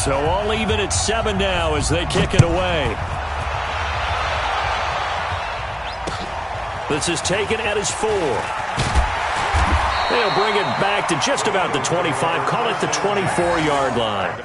So all even at 7 now as they kick it away. This is taken at his 4. They'll bring it back to just about the 25. Call it the 24-yard line.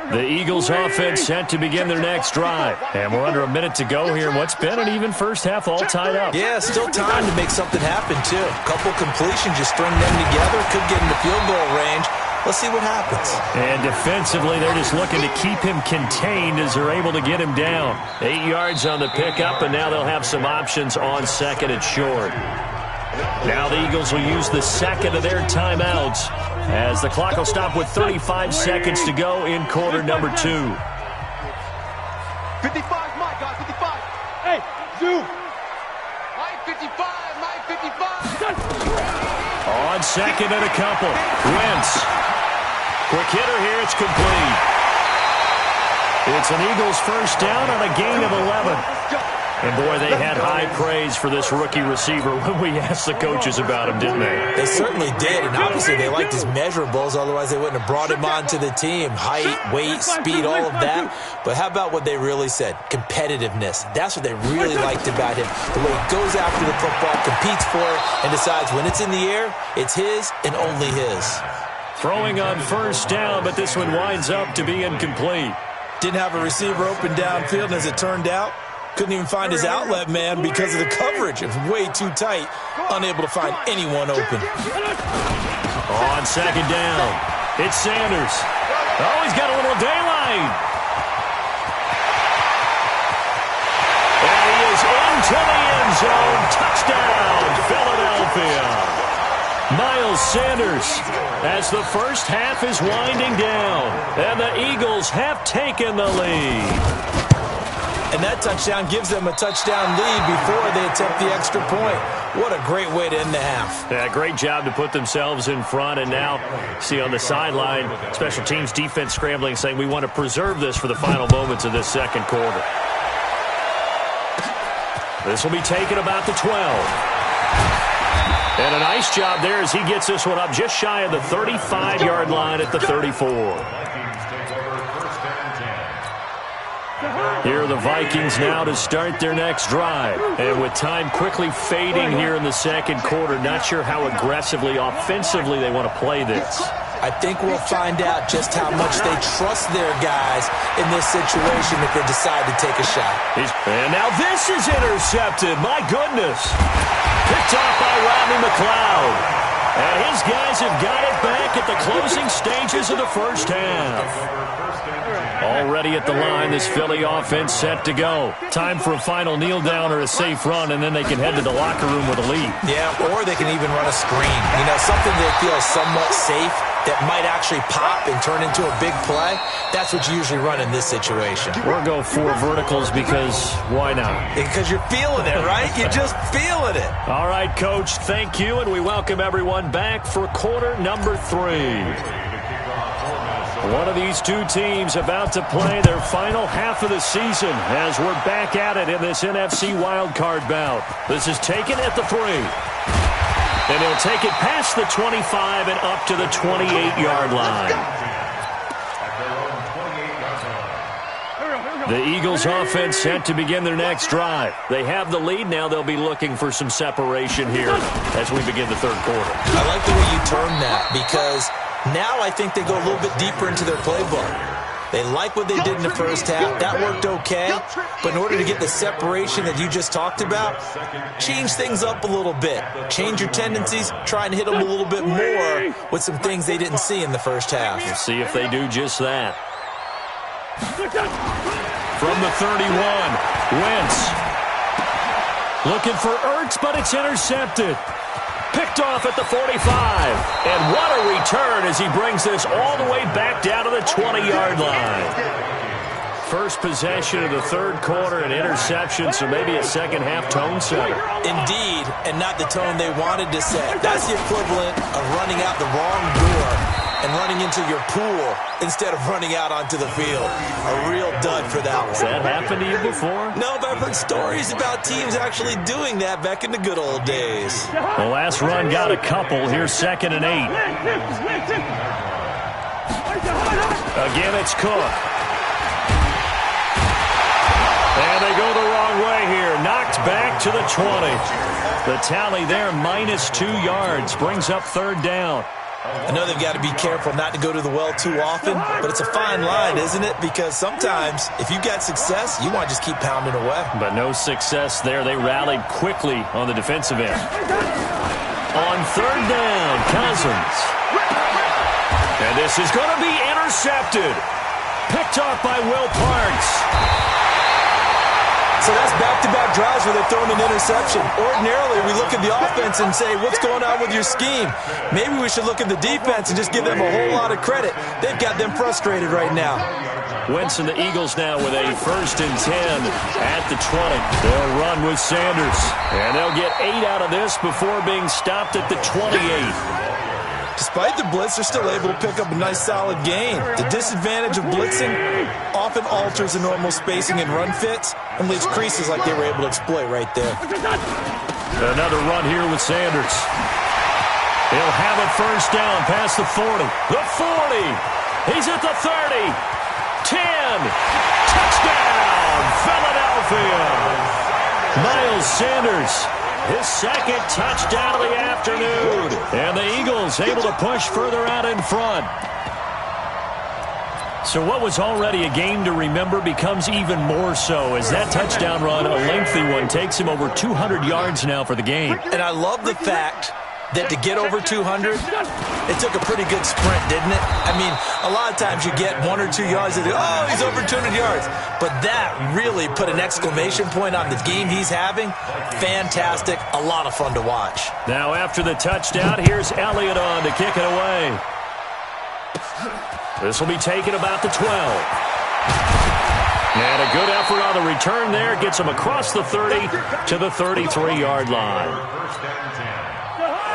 The Eagles offense set to begin their next drive. And we're under a minute to go here. What's been an even first half all tied up. Yeah, still time to make something happen, too. A couple completions, just string them together. Could get into field goal range. Let's see what happens. And defensively, they're just looking to keep him contained as they're able to get him down. 8 yards on the pickup, and now they'll have some options on second and short. Now the Eagles will use the second of their timeouts as the clock will stop with 35 seconds to go in quarter number 2. 55, my God, 55. Hey, Zoo. My 55, my 55. On second and a couple. Wentz. Quick hitter here, it's complete. It's an Eagles first down on a gain of 11. And, boy, they had high praise for this rookie receiver when we asked the coaches about him, didn't they? They certainly did, and obviously they liked his measurables, otherwise they wouldn't have brought him onto the team. Height, weight, speed, all of that. But how about what they really said? Competitiveness. That's what they really liked about him. The way he goes after the football, competes for it, and decides when it's in the air, it's his and only his. Throwing on first down, but this one winds up to be incomplete. Didn't have a receiver open downfield, and as it turned out, couldn't even find his outlet man because of the coverage. It was way too tight, unable to find anyone open. On second down, it's Sanders. Oh, he's got a little daylight. And he is into the end zone. Touchdown, Philadelphia. Miles Sanders, as the first half is winding down, and the Eagles have taken the lead. And that touchdown gives them a touchdown lead before they attempt the extra point. What a great way to end the half. Yeah, great job to put themselves in front. And now, see on the sideline, special teams defense scrambling, saying we want to preserve this for the final moments of this second quarter. This will be taken about the 12. And a nice job there as he gets this one up just shy of the 35-yard line at the 34. Here are the Vikings now to start their next drive. And with time quickly fading here in the second quarter, not sure how aggressively, offensively they want to play this. I think we'll find out just how much they trust their guys in this situation if they decide to take a shot. And now this is intercepted. My goodness. Picked off by Rodney McLeod. And his guys have got it back at the closing stages of the first half. Already at the line, this Philly offense set to go. Time for a final kneel down or a safe run, and then they can head to the locker room with a lead. Yeah, or they can even run a screen. You know, something they feel is somewhat safe that might actually pop and turn into a big play. That's what you usually run in this situation. Or go 4 verticals because why not? Because you're feeling it, right? You're just feeling it. All right, Coach, thank you, and we welcome everyone back for quarter number 3. One of these two teams about to play their final half of the season as we're back at it in this NFC wildcard bout. This is taken at the 3. And he'll take it past the 25 and up to the 28-yard line. The Eagles offense set to begin their next drive. They have the lead. Now they'll be looking for some separation here as we begin the third quarter. I like the way you term that because now I think they go a little bit deeper into their playbook. They like what they did in the first half. That worked okay. But in order to get the separation that you just talked about, change things up a little bit. Change your tendencies. Try and hit them a little bit more with some things they didn't see in the first half. We'll see if they do just that. From the 31, Wentz. Looking for Ertz, but it's intercepted. Picked off at the 45. And what a return as he brings this all the way back down to the 20-yard line. First possession of the third quarter, an interception, so maybe a second-half tone setter. Indeed, and not the tone they wanted to set. That's the equivalent of running out the wrong door and running into your pool instead of running out onto the field. A real dud for that one. Has that happened to you before? No, but I've heard stories about teams actually doing that back in the good old days. The last run got a couple. Here's 2nd and 8. Again, it's Cook. And they go the wrong way here. Knocked back to the 20. The tally there, -2 yards. Brings up 3rd down. I know they've got to be careful not to go to the well too often, but it's a fine line, isn't it? Because sometimes, if you've got success, you want to just keep pounding away. But no success there. They rallied quickly on the defensive end. On 3rd down, Cousins. And this is going to be intercepted. Picked off by Will Parks. So that's back-to-back drives where they're throwing an interception. Ordinarily, we look at the offense and say, what's going on with your scheme? Maybe we should look at the defense and just give them a whole lot of credit. They've got them frustrated right now. Wentz and the Eagles now with a 1st and 10 at the 20. They'll run with Sanders. And they'll get 8 out of this before being stopped at the 28. Despite the blitz, they're still able to pick up a nice, solid gain. The disadvantage of blitzing often alters the normal spacing and run fits and leaves creases like they were able to exploit right there. Another run here with Sanders. He'll have it 1st down past the 40. The 40. He's at the 30. 10. Touchdown, Philadelphia. Miles Sanders. His 2nd touchdown of the afternoon. And the Eagles able to push further out in front. So what was already a game to remember becomes even more so as that touchdown run, a lengthy one, takes him over 200 yards now for the game. And I love the fact that to get over 200, it took a pretty good sprint, didn't it? I mean, a lot of times you get 1 or 2 yards and oh, he's over 200 yards. But that really put an exclamation point on the game he's having. Fantastic. A lot of fun to watch. Now after the touchdown, here's Elliott on to kick it away. This will be taken about the 12. And a good effort on the return there. Gets him across the 30 to the 33-yard line.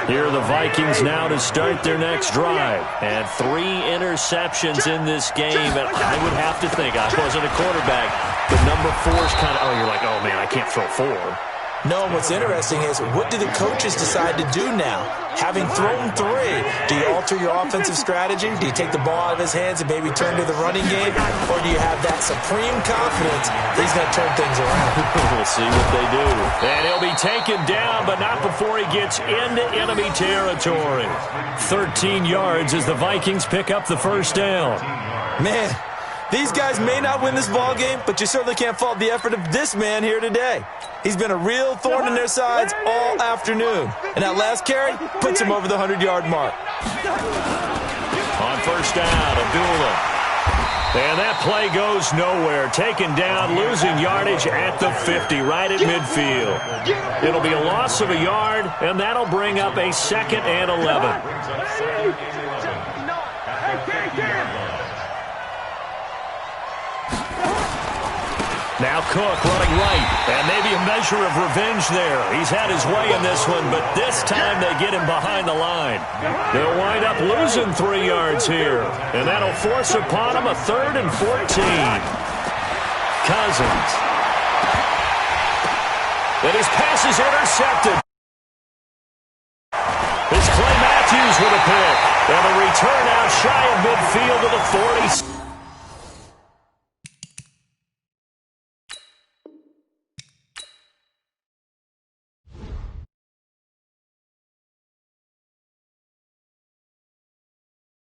Here are the Vikings now to start their next drive. And 3 interceptions in this game. And I would have to think, I wasn't a quarterback, but number 4 is kind of, you're like, oh, man, I can't throw 4. No, what's interesting is what do the coaches decide to do now? Having thrown 3, do you alter your offensive strategy? Do you take the ball out of his hands and maybe turn to the running game? Or do you have that supreme confidence that he's going to turn things around? We'll see what they do. And he'll be taken down, but not before he gets into enemy territory. 13 yards as the Vikings pick up the 1st down. Man, these guys may not win this ball game, but you certainly can't fault the effort of this man here today. He's been a real thorn in their sides all afternoon. And that last carry puts him over the 100-yard mark. On 1st down, Abdullah. And that play goes nowhere. Taken down, losing yardage at the 50, right at midfield. It'll be a loss of a yard, and that'll bring up a 2nd and 11. Now Cook running right, and maybe a measure of revenge there. He's had his way in this one, but this time they get him behind the line. They'll wind up losing 3 yards here, and that'll force upon him a 3rd and 14. Cousins. And his pass is intercepted. It's Clay Matthews with a pick, and a return out shy of midfield to the 40.